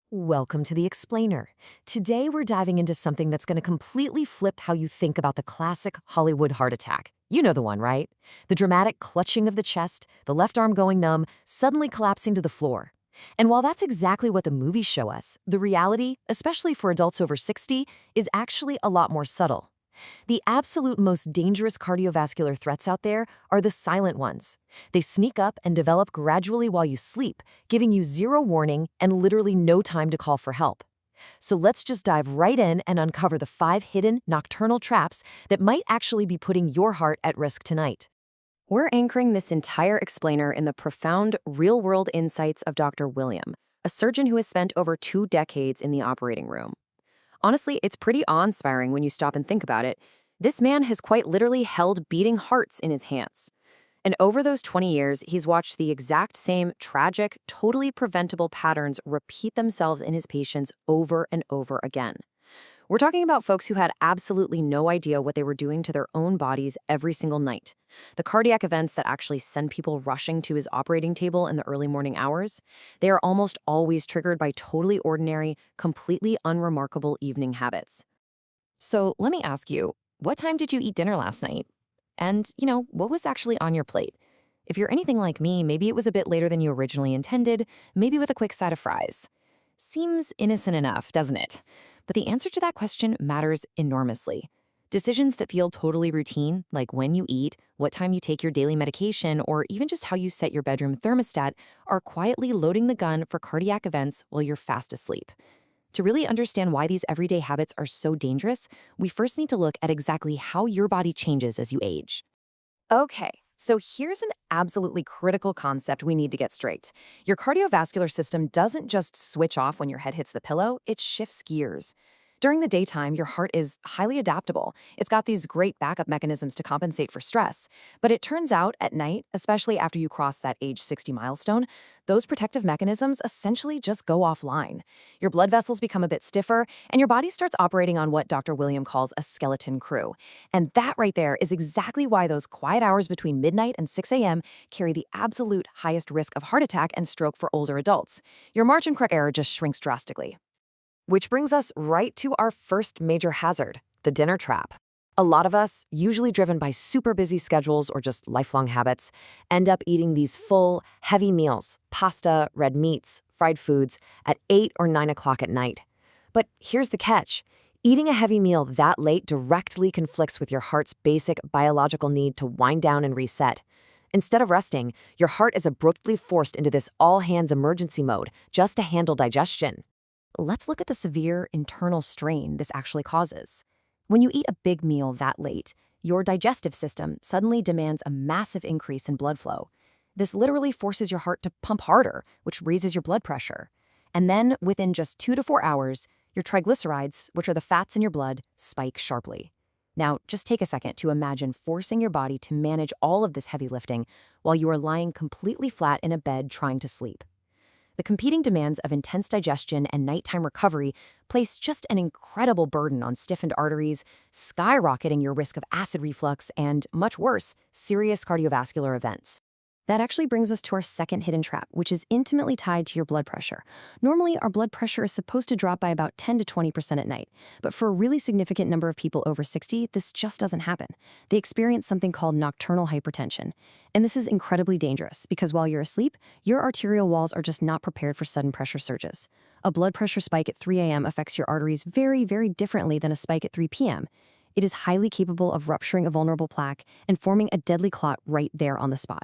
Welcome to The Explainer. Today we're diving into something that's going to completely flip how you think about the classic Hollywood heart attack. You know the one, right? The dramatic clutching of the chest, the left arm going numb, suddenly collapsing to the floor. And while that's exactly what the movies show us, the reality, especially for adults over 60, is actually a lot more subtle. The absolute most dangerous cardiovascular threats out there are the silent ones. They sneak up and develop gradually while you sleep, giving you zero warning and literally no time to call for help. So let's just dive right in and uncover the 5 hidden nocturnal traps that might actually be putting your heart at risk tonight. We're anchoring this entire explainer in the profound, real-world insights of Dr. William, a surgeon who has spent over 2 decades in the operating room. Honestly, it's pretty awe-inspiring when you stop and think about it. This man has quite literally held beating hearts in his hands. And over those 20 years, he's watched the exact same tragic, totally preventable patterns repeat themselves in his patients over and over again. We're talking about folks who had absolutely no idea what they were doing to their own bodies every single night. The cardiac events that actually send people rushing to his operating table in the early morning hours, they are almost always triggered by totally ordinary, completely unremarkable evening habits. So let me ask you, what time did you eat dinner last night? And, what was actually on your plate? If you're anything like me, maybe it was a bit later than you originally intended, maybe with a quick side of fries. Seems innocent enough, doesn't it? But the answer to that question matters enormously. Decisions that feel totally routine, like when you eat, what time you take your daily medication, or even just how you set your bedroom thermostat, are quietly loading the gun for cardiac events while you're fast asleep. To really understand why these everyday habits are so dangerous, we first need to look at exactly how your body changes as you age. Okay, so here's an absolutely critical concept we need to get straight. Your cardiovascular system doesn't just switch off when your head hits the pillow, it shifts gears. During the daytime, your heart is highly adaptable. It's got these great backup mechanisms to compensate for stress. But it turns out at night, especially after you cross that age 60 milestone, those protective mechanisms essentially just go offline. Your blood vessels become a bit stiffer, and your body starts operating on what Dr. William calls a skeleton crew. And that right there is exactly why those quiet hours between midnight and 6 a.m. carry the absolute highest risk of heart attack and stroke for older adults. Your margin correct error just shrinks drastically. Which brings us right to our first major hazard, the dinner trap. A lot of us, usually driven by super busy schedules or just lifelong habits, end up eating these full, heavy meals, pasta, red meats, fried foods, at 8 or 9 o'clock at night. But here's the catch. Eating a heavy meal that late directly conflicts with your heart's basic biological need to wind down and reset. Instead of resting, your heart is abruptly forced into this all-hands emergency mode just to handle digestion. Let's look at the severe internal strain this actually causes. When you eat a big meal that late, your digestive system suddenly demands a massive increase in blood flow. This literally forces your heart to pump harder, which raises your blood pressure. And then, within just 2 to 4 hours, your triglycerides, which are the fats in your blood, spike sharply. Now, just take a second to imagine forcing your body to manage all of this heavy lifting while you are lying completely flat in a bed trying to sleep. The competing demands of intense digestion and nighttime recovery place just an incredible burden on stiffened arteries, skyrocketing your risk of acid reflux and, much worse, serious cardiovascular events. That actually brings us to our second hidden trap, which is intimately tied to your blood pressure. Normally, our blood pressure is supposed to drop by about 10 to 20% at night, but for a really significant number of people over 60, this just doesn't happen. They experience something called nocturnal hypertension. And this is incredibly dangerous because while you're asleep, your arterial walls are just not prepared for sudden pressure surges. A blood pressure spike at 3 a.m. affects your arteries very, very differently than a spike at 3 p.m. It is highly capable of rupturing a vulnerable plaque and forming a deadly clot right there on the spot.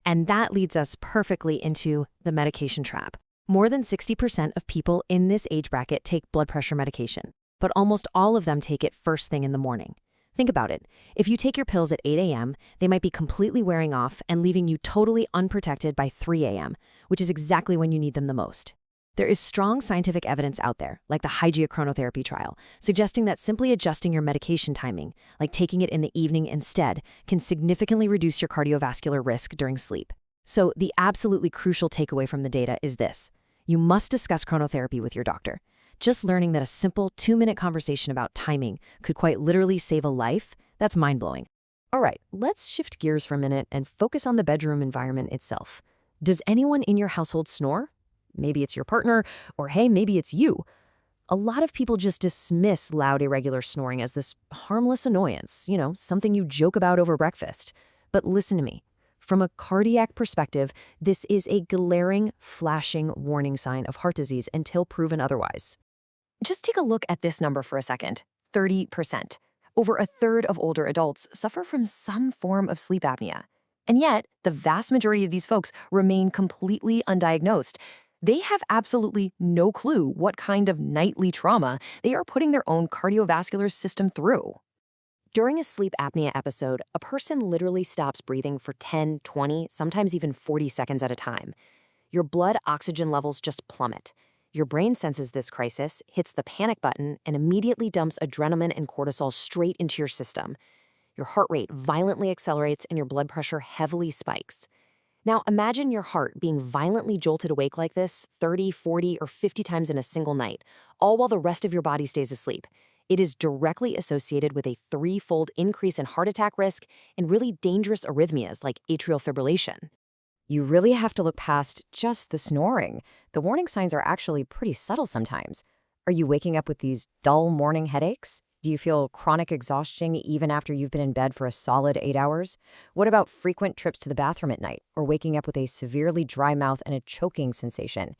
And that leads us perfectly into the medication trap. More than 60% of people in this age bracket take blood pressure medication, but almost all of them take it first thing in the morning. Think about it. If you take your pills at 8 a.m., they might be completely wearing off and leaving you totally unprotected by 3 a.m., which is exactly when you need them the most. There is strong scientific evidence out there, like the chronotherapy trial, suggesting that simply adjusting your medication timing, like taking it in the evening instead, can significantly reduce your cardiovascular risk during sleep. So the absolutely crucial takeaway from the data is this. You must discuss chronotherapy with your doctor. Just learning that a simple 2-minute conversation about timing could quite literally save a life, that's mind-blowing. All right, let's shift gears for a minute and focus on the bedroom environment itself. Does anyone in your household snore? maybe it's your partner, or hey, maybe it's you. A lot of people just dismiss loud, irregular snoring as this harmless annoyance, something you joke about over breakfast. But listen to me. From a cardiac perspective, this is a glaring, flashing warning sign of heart disease until proven otherwise. Just take a look at this number for a second. 30%. Over a third of older adults suffer from some form of sleep apnea. And yet, the vast majority of these folks remain completely undiagnosed. They have absolutely no clue what kind of nightly trauma they are putting their own cardiovascular system through. During a sleep apnea episode, a person literally stops breathing for 10, 20, sometimes even 40 seconds at a time. Your blood oxygen levels just plummet. Your brain senses this crisis, hits the panic button, and immediately dumps adrenaline and cortisol straight into your system. Your heart rate violently accelerates and your blood pressure heavily spikes. Now imagine your heart being violently jolted awake like this 30, 40, or 50 times in a single night, all while the rest of your body stays asleep. It is directly associated with a 3-fold increase in heart attack risk and really dangerous arrhythmias like atrial fibrillation. You really have to look past just the snoring. The warning signs are actually pretty subtle sometimes. Are you waking up with these dull morning headaches? Do you feel chronic exhaustion even after you've been in bed for a solid 8 hours? What about frequent trips to the bathroom at night or waking up with a severely dry mouth and a choking sensation?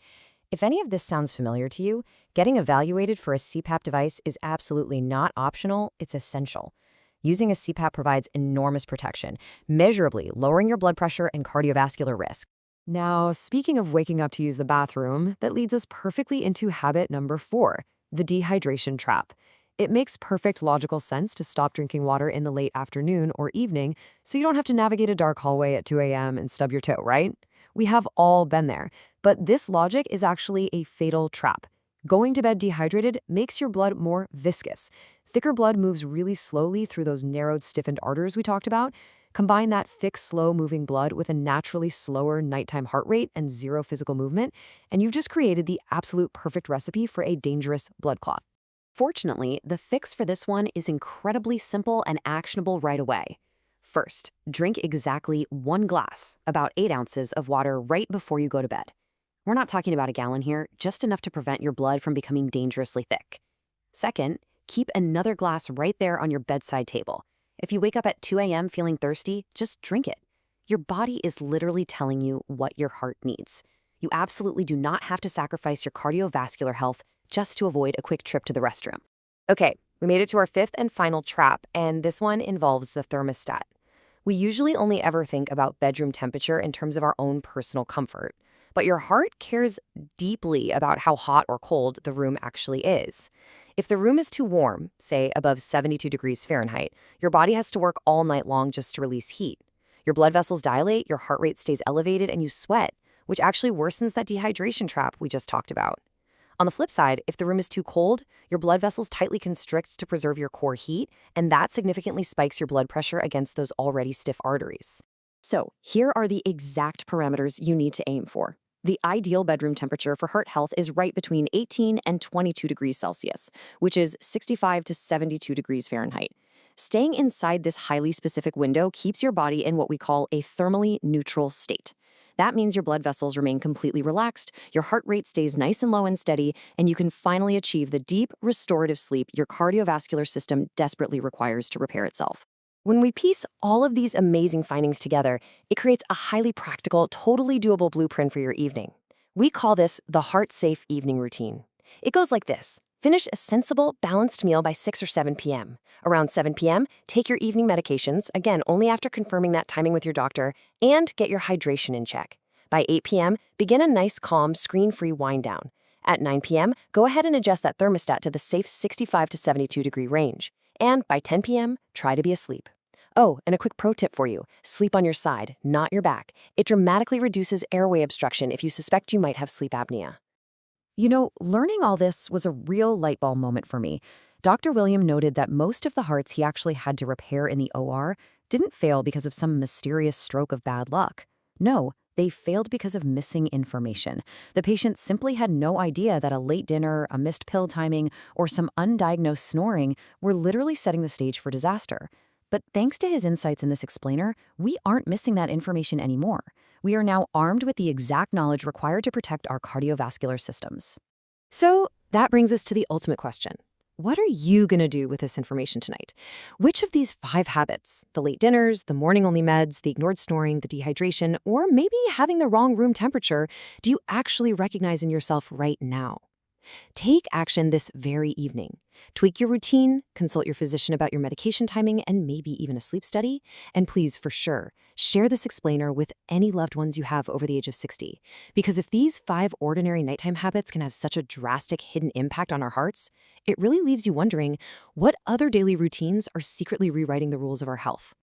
If any of this sounds familiar to you, getting evaluated for a CPAP device is absolutely not optional, it's essential. Using a CPAP provides enormous protection, measurably lowering your blood pressure and cardiovascular risk. Now, speaking of waking up to use the bathroom, that leads us perfectly into habit number 4, the dehydration trap. It makes perfect logical sense to stop drinking water in the late afternoon or evening so you don't have to navigate a dark hallway at 2 a.m. and stub your toe, right? We have all been there. But this logic is actually a fatal trap. Going to bed dehydrated makes your blood more viscous. Thicker blood moves really slowly through those narrowed, stiffened arteries we talked about. Combine that fixed, slow-moving blood with a naturally slower nighttime heart rate and zero physical movement, and you've just created the absolute perfect recipe for a dangerous blood clot. Fortunately, the fix for this one is incredibly simple and actionable right away. First, drink exactly 1 glass, about 8 ounces of water right before you go to bed. We're not talking about a gallon here, just enough to prevent your blood from becoming dangerously thick. Second, keep another glass right there on your bedside table. If you wake up at 2 a.m. feeling thirsty, just drink it. Your body is literally telling you what your heart needs. You absolutely do not have to sacrifice your cardiovascular health just to avoid a quick trip to the restroom. Okay, we made it to our 5th and final trap, and this one involves the thermostat. We usually only ever think about bedroom temperature in terms of our own personal comfort, but your heart cares deeply about how hot or cold the room actually is. If the room is too warm, say above 72 degrees Fahrenheit, your body has to work all night long just to release heat. Your blood vessels dilate, your heart rate stays elevated, and you sweat, which actually worsens that dehydration trap we just talked about. On the flip side, if the room is too cold, your blood vessels tightly constrict to preserve your core heat, and that significantly spikes your blood pressure against those already stiff arteries. So, here are the exact parameters you need to aim for. The ideal bedroom temperature for heart health is right between 18 and 22 degrees Celsius, which is 65 to 72 degrees Fahrenheit. Staying inside this highly specific window keeps your body in what we call a thermally neutral state. That means your blood vessels remain completely relaxed, your heart rate stays nice and low and steady, and you can finally achieve the deep, restorative sleep your cardiovascular system desperately requires to repair itself. When we piece all of these amazing findings together, it creates a highly practical, totally doable blueprint for your evening. We call this the heart-safe evening routine. It goes like this. Finish a sensible, balanced meal by 6 or 7 p.m. Around 7 p.m., take your evening medications, again, only after confirming that timing with your doctor, and get your hydration in check. By 8 p.m., begin a nice, calm, screen-free wind down. At 9 p.m., go ahead and adjust that thermostat to the safe 65 to 72 degree range. And by 10 p.m., try to be asleep. Oh, and a quick pro tip for you. Sleep on your side, not your back. It dramatically reduces airway obstruction if you suspect you might have sleep apnea. Learning all this was a real light bulb moment for me. Dr. William noted that most of the hearts he actually had to repair in the OR didn't fail because of some mysterious stroke of bad luck. No, they failed because of missing information. The patient simply had no idea that a late dinner, a missed pill timing, or some undiagnosed snoring were literally setting the stage for disaster. But thanks to his insights in this explainer, we aren't missing that information anymore. We are now armed with the exact knowledge required to protect our cardiovascular systems. So that brings us to the ultimate question. What are you going to do with this information tonight? Which of these 5 habits, the late dinners, the morning-only meds, the ignored snoring, the dehydration, or maybe having the wrong room temperature, do you actually recognize in yourself right now? Take action this very evening. Tweak your routine, consult your physician about your medication timing, and maybe even a sleep study. And please, for sure, share this explainer with any loved ones you have over the age of 60. Because if these 5 ordinary nighttime habits can have such a drastic hidden impact on our hearts, it really leaves you wondering what other daily routines are secretly rewriting the rules of our health.